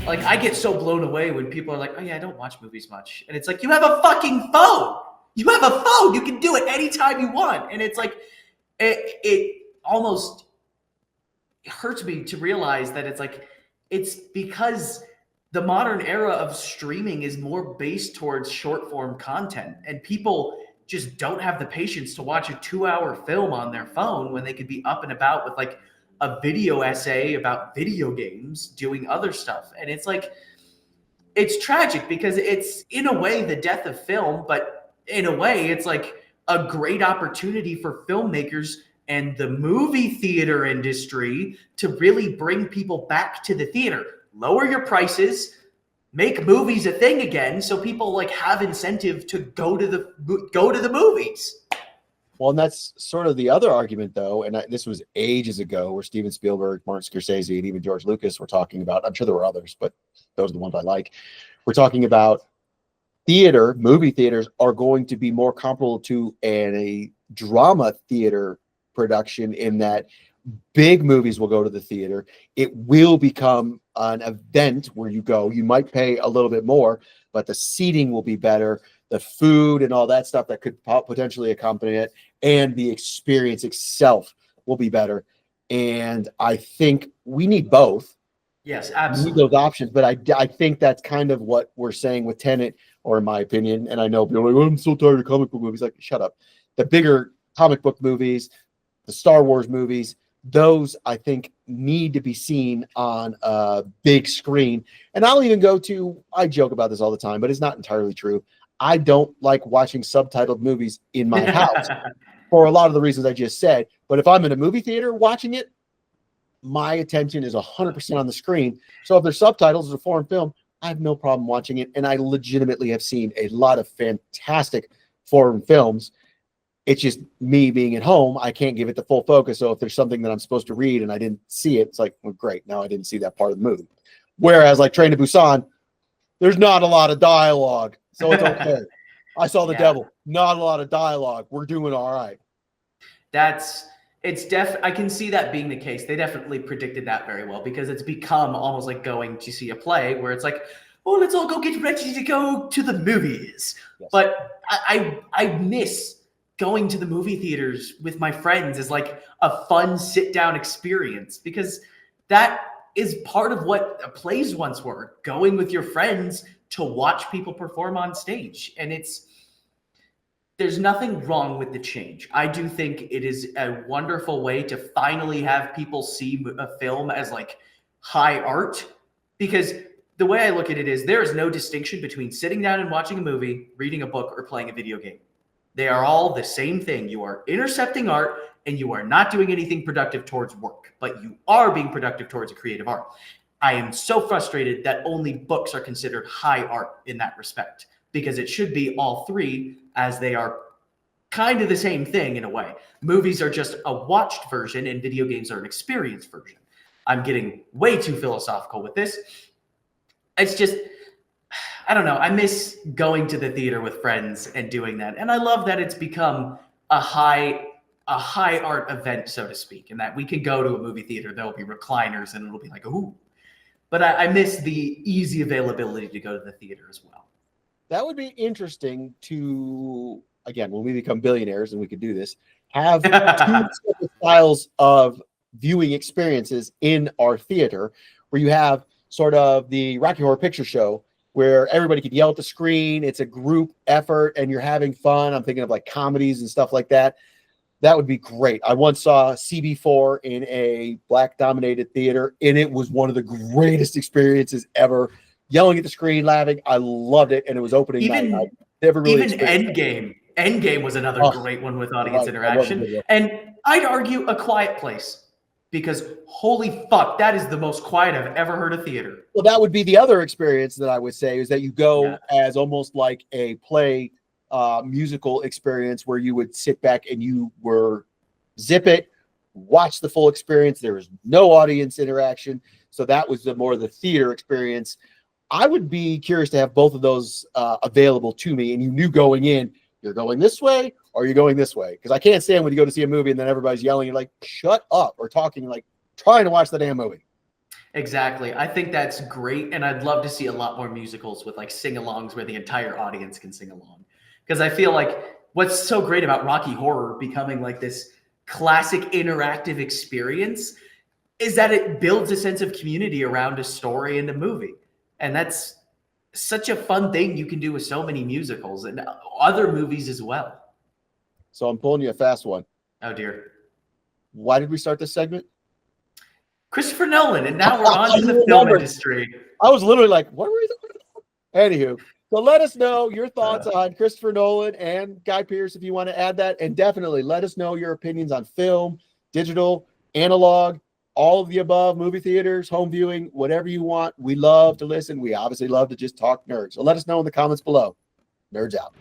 Like, I get so blown away when people are like, oh yeah, I don't watch movies much. And it's like, you have a fucking phone. You have a phone. You can do it anytime you want. And it's like, it almost hurts me to realize that it's like, it's because the modern era of streaming is more based towards short form content. And people just don't have the patience to watch a 2-hour film on their phone when they could be up and about with like a video essay about video games, doing other stuff. And it's like, it's tragic because it's in a way the death of film, but in a way it's like a great opportunity for filmmakers and the movie theater industry to really bring people back to the theater. Lower your prices, make movies a thing again, so people like have incentive to go to the movies. Well, and that's sort of the other argument, though, and this was ages ago, where Steven Spielberg, Martin Scorsese, and even George Lucas were talking about. I'm sure there were others, but those are the ones I like. We're talking about movie theaters are going to be more comparable to a drama theater production, in that big movies will go to the theater. It will become an event where you go. You might pay a little bit more, but the seating will be better. The food and all that stuff that could potentially accompany it, and the experience itself will be better. And I think we need both. Yes, absolutely. We need those options, but I think that's kind of what we're saying with Tenet, or in my opinion. And I know people are like, oh, I'm so tired of comic book movies. Like, shut up. The bigger comic book movies, the Star Wars movies, those I think need to be seen on a big screen. And I'll even go to, I joke about this all the time, but it's not entirely true. I don't like watching subtitled movies in my house for a lot of the reasons I just said. But if I'm in a movie theater watching it, my attention is 100% on the screen. So if there's subtitles, it's a foreign film, I have no problem watching it. And I legitimately have seen a lot of fantastic foreign films. It's just me being at home, I can't give it the full focus. So if there's something that I'm supposed to read and I didn't see it, it's like, well, great, now I didn't see that part of the movie. Whereas like Train to Busan, there's not a lot of dialogue, so it's okay. I saw the devil, not a lot of dialogue. We're doing all right. I can see that being the case. They definitely predicted that very well, because it's become almost like going to see a play where it's like, oh, let's all go get ready to go to the movies. Yes. But I miss going to the movie theaters with my friends is like a fun sit down experience, because that is part of what plays once were, going with your friends to watch people perform on stage. And there's nothing wrong with the change. I do think it is a wonderful way to finally have people see a film as like high art, because the way I look at it is there is no distinction between sitting down and watching a movie, reading a book, or playing a video game. They are all the same thing. You are intercepting art, and you are not doing anything productive towards work, but you are being productive towards a creative art. I am so frustrated that only books are considered high art in that respect, because it should be all three, as they are kind of the same thing in a way. Movies are just a watched version, and video games are an experienced version. I'm getting way too philosophical with this. It's just, I don't know. I miss going to the theater with friends and doing that. And I love that it's become a high art event, so to speak, and that we can go to a movie theater. There'll be recliners and it'll be like, ooh. But I miss the easy availability to go to the theater as well. That would be interesting to, again, when we become billionaires and we could do this, have two separate styles of viewing experiences in our theater, where you have sort of the Rocky Horror Picture Show, where everybody could yell at the screen. It's a group effort and you're having fun. I'm thinking of like comedies and stuff like that. That would be great. I once saw CB4 in a Black-dominated theater, and it was one of the greatest experiences ever. Yelling at the screen, laughing. I loved it, and it was opening night. I never really even Endgame. Endgame was another great one with audience interaction. And I'd argue A Quiet Place, because holy fuck, that is the most quiet I've ever heard a theater. Well, that would be the other experience that I would say, is that you go as almost like a play musical experience, where you would sit back and you were zip it, watch the full experience. There was no audience interaction. So that was more the theater experience. I would be curious to have both of those available to me. And you knew going in, you're going this way or you're going this way. Because I can't stand when you go to see a movie and then everybody's yelling and like, shut up, or talking, like trying to watch the damn movie. Exactly. I think that's great. And I'd love to see a lot more musicals with like sing alongs where the entire audience can sing along. Because I feel like what's so great about Rocky Horror becoming like this classic interactive experience is that it builds a sense of community around a story and a movie. And that's such a fun thing you can do with so many musicals and other movies as well. So I'm pulling you a fast one. Oh, dear. Why did we start this segment? Christopher Nolan. And now we're on to the film industry. I was literally like, what were we talking about? Anywho, so let us know your thoughts on Christopher Nolan and Guy Pearce if you want to add that. And definitely let us know your opinions on film, digital, analog, all of the above, movie theaters, home viewing, whatever you want. We love to listen. We obviously love to just talk nerds. So let us know in the comments below. Nerds out.